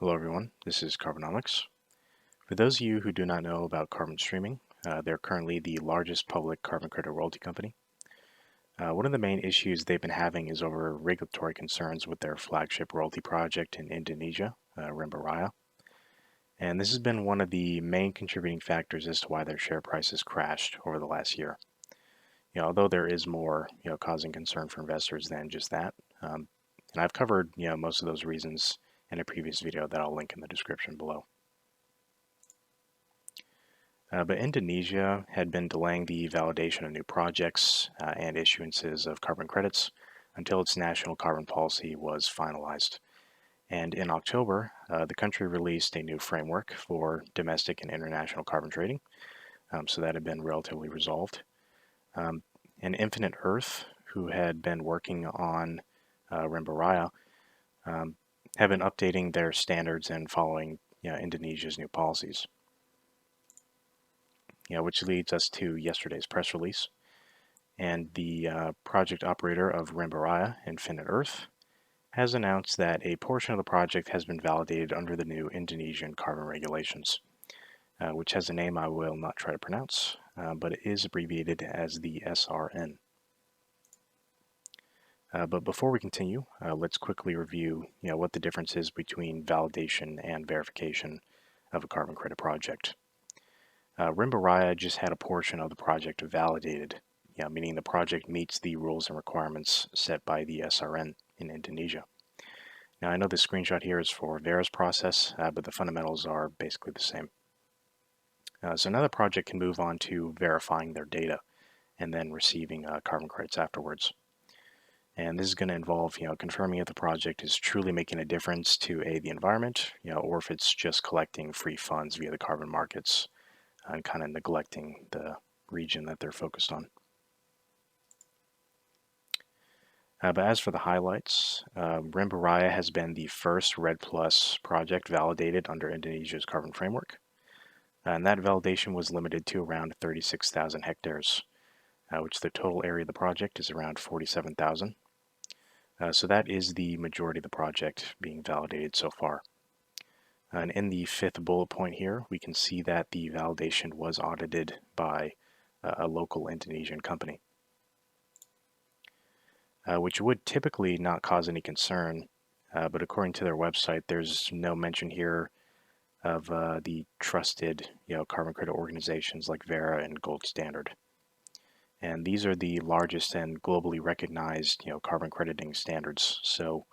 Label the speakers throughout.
Speaker 1: Hello everyone, this is Carbonomics. For those of you who do not know about carbon streaming, they're currently the largest public carbon credit royalty company. One of the main issues they've been having is over regulatory concerns with their flagship royalty project in Indonesia, Rimba Raya. And this has been one of the main contributing factors as to why their share price has crashed over the last year. Although there is more, causing concern for investors than just that. And I've covered, most of those reasons in a previous video that I'll link in the description below. But Indonesia had been delaying the validation of new projects and issuances of carbon credits until its national carbon policy was finalized. And in October, the country released a new framework for domestic and international carbon trading. So that had been relatively resolved. And Infinite Earth, who had been working on Rimba Raya, have been updating their standards and following Indonesia's new policies. Which leads us to yesterday's press release. And the project operator of Rimba Raya, Infinite Earth, has announced that a portion of the project has been validated under the new Indonesian carbon regulations, which has a name I will not try to pronounce, but it is abbreviated as the SRN. But before we continue, let's quickly review what the difference is between validation and verification of a carbon credit project. Rimba Raya just had a portion of the project validated, meaning the project meets the rules and requirements set by the SRN in Indonesia. Now, I know this screenshot here is for Vera's process, but the fundamentals are basically the same. So now the project can move on to verifying their data and then receiving carbon credits afterwards. And this is going to involve, confirming if the project is truly making a difference to the environment, or if it's just collecting free funds via the carbon markets and kind of neglecting the region that they're focused on. But as for the highlights, Rimba Raya has been the first REDD Plus project validated under Indonesia's carbon framework. And that validation was limited to around 36,000 hectares, which the total area of the project is around 47,000. So that is the majority of the project being validated so far. And in the fifth bullet point here, we can see that the validation was audited by a local Indonesian company, which would typically not cause any concern, but according to their website, there's no mention here of the trusted, carbon credit organizations like Vera and Gold Standard. And these are the largest and globally recognized, carbon crediting standards. So,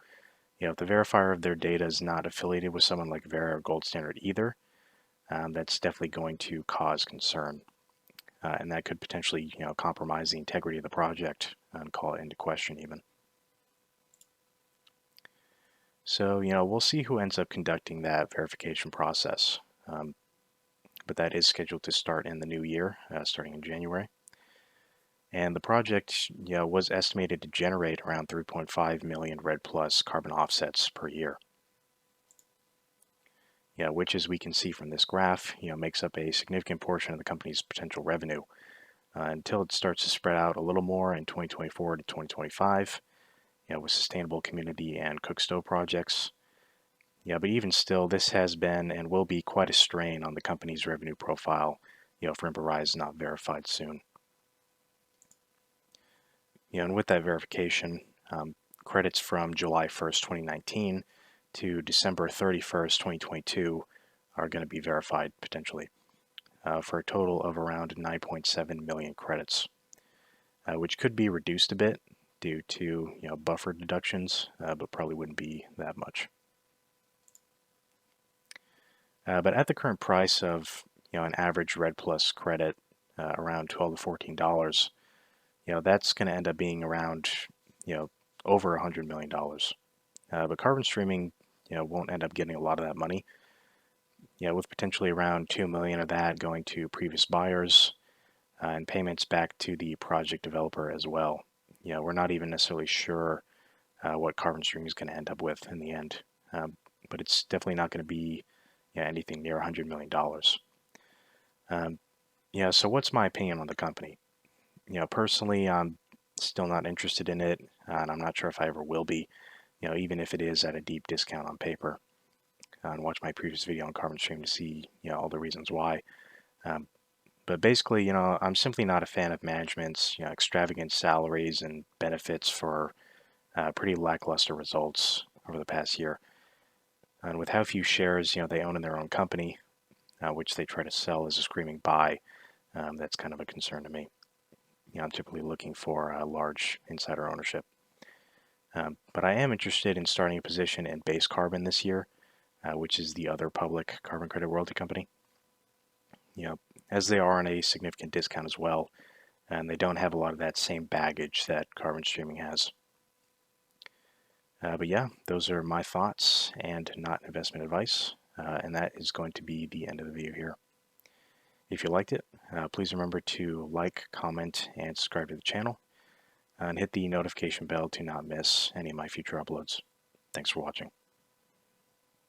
Speaker 1: if the verifier of their data is not affiliated with someone like Vera or Gold Standard either, that's definitely going to cause concern. And that could potentially, compromise the integrity of the project and call it into question even. So, we'll see who ends up conducting that verification process. But that is scheduled to start in the new year, starting in January. And the project was estimated to generate around 3.5 million REDD Plus carbon offsets per year. Which, as we can see from this graph, makes up a significant portion of the company's potential revenue until it starts to spread out a little more in 2024 to 2025, with sustainable community and cook stove projects. But even still, this has been and will be quite a strain on the company's revenue profile, if Rimba Raya is not verified soon. And with that verification, credits from July 1st, 2019 to December 31st, 2022 are going to be verified potentially for a total of around 9.7 million credits, which could be reduced a bit due to buffer deductions, but probably wouldn't be that much. But at the current price of an average REDD Plus credit around $12 to $14, that's going to end up being around over $100 million. But carbon streaming won't end up getting a lot of that money. With potentially around 2 million of that going to previous buyers and payments back to the project developer as well. We're not even necessarily sure what carbon streaming is going to end up with in the end, but it's definitely not going to be anything near $100 million. So what's my opinion on the company? Personally, I'm still not interested in it, and I'm not sure if I ever will be, even if it is at a deep discount on paper. and watch my previous video on carbon stream to see all the reasons why. Um, but basically, I'm simply not a fan of management's extravagant salaries and benefits for pretty lackluster results over the past year. And with how few shares they own in their own company, which they try to sell as a screaming buy, that's kind of a concern to me. I'm typically looking for large insider ownership. But I am interested in starting a position in Base Carbon this year, which is the other public carbon credit royalty company. As they are on a significant discount as well, and they don't have a lot of that same baggage that carbon streaming has. But yeah, those are my thoughts and not investment advice, and that is going to be the end of the video here. If you liked it, please remember to like, comment, and subscribe to the channel, and hit the notification bell to not miss any of my future uploads. Thanks for watching.